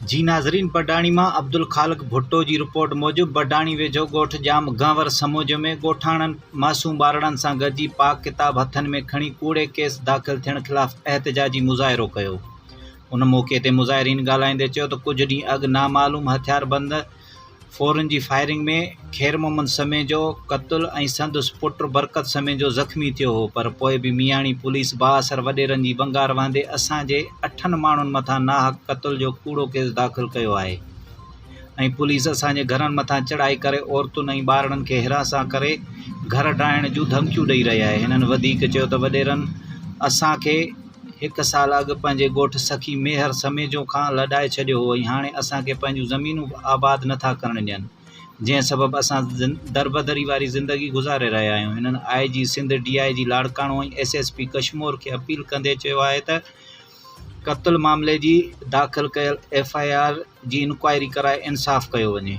जी नाज़रीन, बडाणी मां अब्दुल ख़ालिक भुट्टो जी रिपोर्ट मूजिब बडाणी वेझो ॻोठ जाम गांवर समूज में ॻोठाणनि मासूम ॿारड़नि सां गॾिजी पाक किताब हथनि में खणी कूड़े केस दाख़िल थियण ख़िलाफ़ एहतजाजी मुज़ाहिरो कयो। उन मौक़े ते मुज़ाहिरीन ॻाल्हाईंदे चयो त कुझु ॾींहं अॻु नामालूम हथियारबंद फ़ौरन जी फायरिंग में खैर मोहम्मद समें जो क़त्ल ऐं संदसि पुटु बरकत समें जो ज़ख़्मी थियो हो, पर पोइ बि मियाणी पुलिस बाअसर वॾेरनि जी बंगार वांदे असांजे 8 माण्हुनि मथां नाहक क़त्ल जो कूड़ो केस दाख़िल कयो आहे ऐं पुलिस असांजे घरनि मथां चढ़ाई करे औरतुनि ऐं ॿारड़नि खे हिरासा करे घर ढाइण जूं धमकियूं ॾेई रहिया आहे। हिननि वधीक चयो त वॾेरनि असांखे 1 साल अॻु पंहिंजे ॻोठ सखी मेहर समेजो खां लॾाए छॾियो हो ऐं हाणे असांखे पंहिंजूं ज़मीनूं आबाद नथा करणु ॾियनि, जंहिं सबबु असां दरबदरी वारी ज़िंदगी गुज़ारे रहिया आहियूं। हिननि IG सिंध DIG लाड़काणो ऐं SSP कशमोर खे अपील कंदे चयो आहे त क़त्ल मामले जी दाख़िल कयल FIR जी इंक्वायरी कराए इंसाफ़ कयो वञे।